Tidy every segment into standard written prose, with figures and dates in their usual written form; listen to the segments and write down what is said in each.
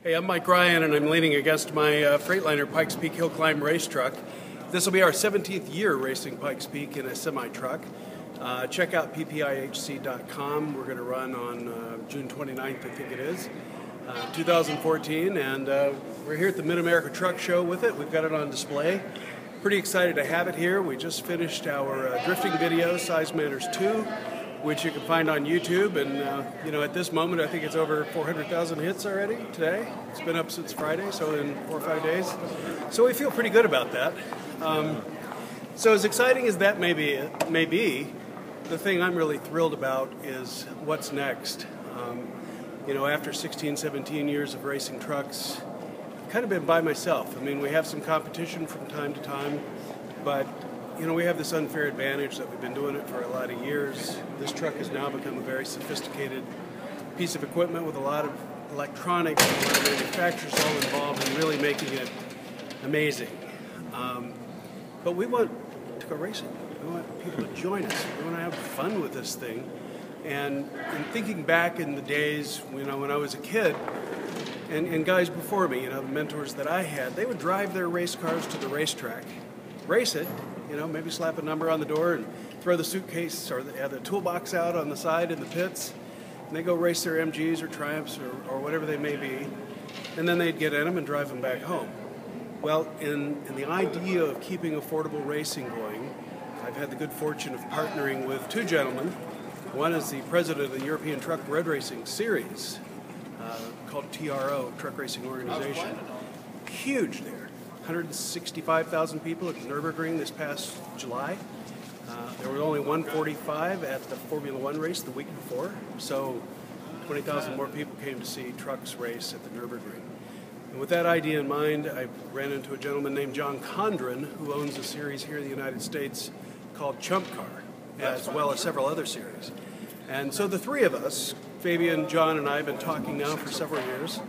Hey, I'm Mike Ryan, and I'm leaning against my Freightliner Pikes Peak Hill Climb race truck. This will be our 17th year racing Pikes Peak in a semi-truck. Check out ppihc.com. We're going to run on June 29th, I think it is, 2014, and we're here at the Mid-America Truck Show with it. We've got it on display. Pretty excited to have it here. We just finished our drifting video, Size Matters 2, which you can find on YouTube, and at this moment I think it's over 400,000 hits already today. It's been up since Friday, so in 4 or 5 days. So we feel pretty good about that. So as exciting as that may be, the thing I'm really thrilled about is what's next. After 16, 17 years of racing trucks, I've kind of been by myself. I mean, we have some competition from time to time, but we have this unfair advantage that we've been doing it for a lot of years. This truck has now become a very sophisticated piece of equipment with a lot of electronics and a lot of manufacturers all involved in really making it amazing. But we want to go racing. We want people to join us. We want to have fun with this thing. And in thinking back in the days, when I was a kid, and guys before me, the mentors that I had, they would drive their race cars to the racetrack, race it, maybe slap a number on the door and throw the suitcase or the toolbox out on the side in the pits, and they go race their MGs or Triumphs or whatever they may be, and then they'd get in them and drive them back home. Well, in the idea of keeping affordable racing going, I've had the good fortune of partnering with two gentlemen. One is the president of the European Truck Road Racing Series, called TRO, Truck Racing Organization. Huge there. 165,000 people at the Nürburgring this past July. There were only 145 at the Formula One race the week before, so 20,000 more people came to see trucks race at the Nürburgring. And with that idea in mind, I ran into a gentleman named John Condren, who owns a series here in the United States called ChampTruck, as well as several other series. And so the three of us, Fabian, John, and I, have been talking now for several years,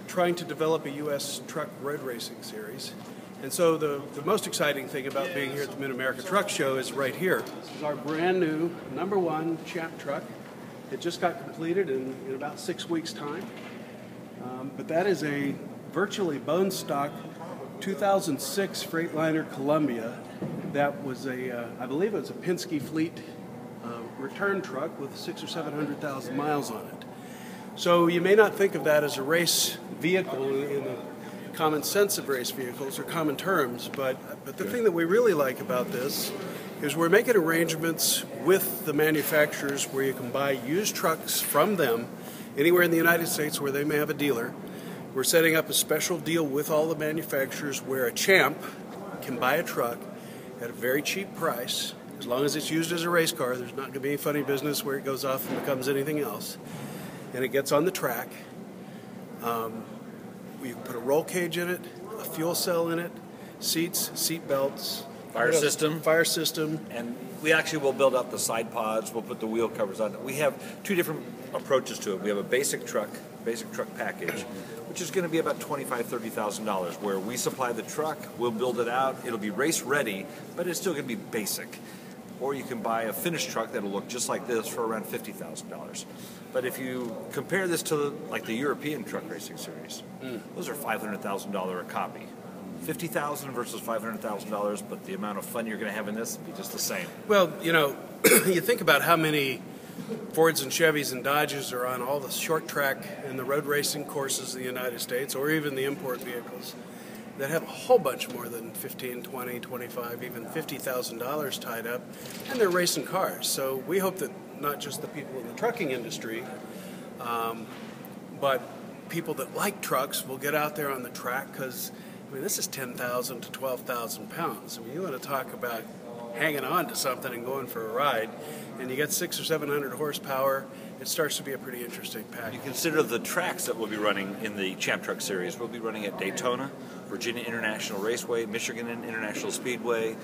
trying to develop a U.S. truck road racing series. And so the most exciting thing about being here at the Mid-America Truck Show is right here. This is our brand new #1 ChampTruck. It just got completed in about 6 weeks' time. But that is a virtually bone stock 2006 Freightliner Columbia. That was I believe it was a Penske Fleet return truck with 600,000 or 700,000 miles on it. So you may not think of that as a race vehicle in the common sense of race vehicles or common terms, but the thing that we really like about this is we're making arrangements with the manufacturers where you can buy used trucks from them anywhere in the United States where they may have a dealer. We're setting up a special deal with all the manufacturers where a champ can buy a truck at a very cheap price. As long as it's used as a race car, there's not going to be any funny business where it goes off and becomes anything else. And it gets on the track. We put a roll cage in it, a fuel cell in it, seats, seat belts, fire system, and we actually will build out the side pods. We'll put the wheel covers on. We have two different approaches to it. We have a basic truck package, which is going to be about $25,000, $30,000, where we supply the truck, we'll build it out, it'll be race ready, but it's still going to be basic. Or you can buy a finished truck that'll look just like this for around $50,000. But if you compare this to like the European Truck Racing Series, those are $500,000 a copy. $50,000 versus $500,000, but the amount of fun you're going to have in this will be just the same. Well, you think about how many Fords and Chevys and Dodges are on all the short track and the road racing courses in the United States, or even the import vehicles that have a whole bunch more than $15,000, $20,000, $25,000, even $50,000 tied up, and they're racing cars. So we hope that not just the people in the trucking industry, but people that like trucks will get out there on the track, because this is 10,000 to 12,000 pounds. I mean, you want to talk about hanging on to something and going for a ride, and you get 600 or 700 horsepower. It starts to be a pretty interesting package. You consider the tracks that we'll be running in the ChampTruck series. We'll be running at Daytona, Virginia International Raceway, Michigan International Speedway.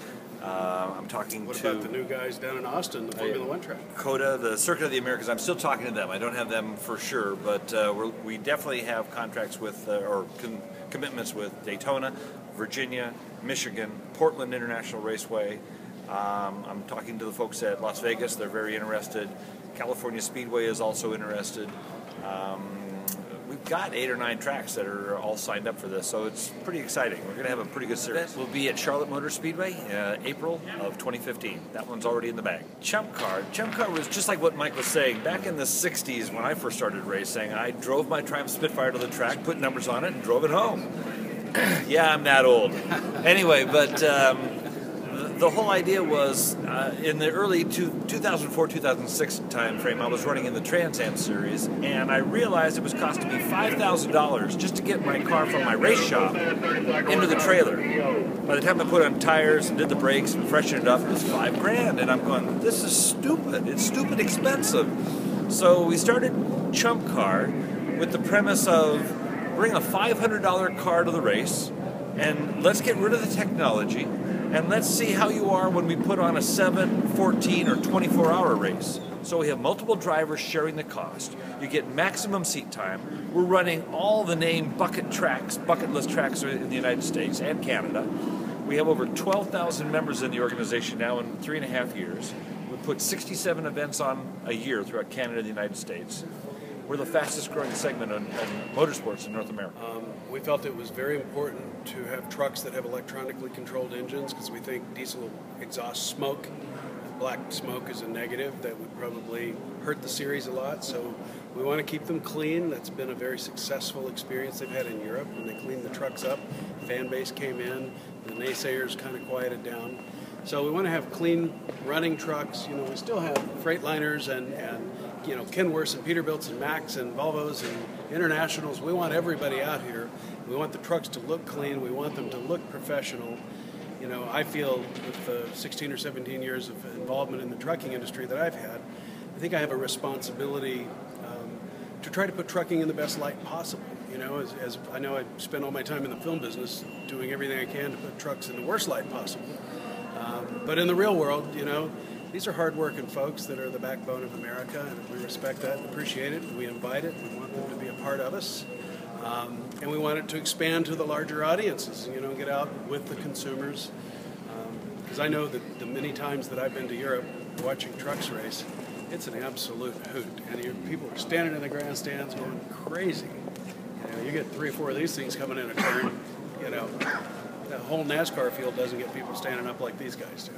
I'm talking What to... about the new guys down in Austin, the Formula One track? COTA, the Circuit of the Americas. I'm still talking to them. I don't have them for sure, but we definitely have contracts with, commitments with Daytona, Virginia, Michigan, Portland International Raceway. I'm talking to the folks at Las Vegas. They're very interested. California Speedway is also interested. we've got 8 or 9 tracks that are all signed up for this, so it's pretty exciting. We're going to have a pretty good series. We'll be at Charlotte Motor Speedway April of 2015. That one's already in the bag. ChampTruck was just like what Mike was saying. Back in the 60s when I first started racing, I drove my Triumph Spitfire to the track, put numbers on it, and drove it home. Yeah, I'm that old. Anyway, but the whole idea was in the early 2004-2006 time frame, I was running in the Trans Am series, and I realized it was costing me $5,000 just to get my car from my race shop into the trailer. By the time I put on tires and did the brakes and freshened it up, it was $5,000, and I'm going, this is stupid. It's stupid expensive. So we started ChampTruck with the premise of bring a $500 car to the race, and let's get rid of the technology. And let's see how you are when we put on a 7, 14, or 24-hour race. So we have multiple drivers sharing the cost. You get maximum seat time. We're running all the named bucket list tracks in the United States and Canada. We have over 12,000 members in the organization now in 3.5 years. We put 67 events on a year throughout Canada and the United States. We're the fastest growing segment in motorsports in North America. We felt it was very important to have trucks that have electronically controlled engines because we think diesel exhaust smoke, black smoke is a negative that would probably hurt the series a lot. So we want to keep them clean. That's been a very successful experience they've had in Europe when they cleaned the trucks up. Fan base came in, the naysayers kind of quieted down. So we want to have clean running trucks. You know, we still have Freightliners and you know, Kenworths and Peterbilts and Macs and Volvos and Internationals. We want everybody out here. We want the trucks to look clean. We want them to look professional. You know, I feel with the 16 or 17 years of involvement in the trucking industry that I've had, I think I have a responsibility to try to put trucking in the best light possible. You know, as I know I spend all my time in the film business doing everything I can to put trucks in the worst light possible. But in the real world, you know, these are hard-working folks that are the backbone of America, and we respect that and appreciate it. We invite it. We want them to be a part of us. And we want it to expand to the larger audiences, you know, get out with the consumers. Because I know that the many times that I've been to Europe watching trucks race, it's an absolute hoot. And people are standing in the grandstands going crazy. You know, you get 3 or 4 of these things coming in a turn, you know, the whole NASCAR field doesn't get people standing up like these guys do.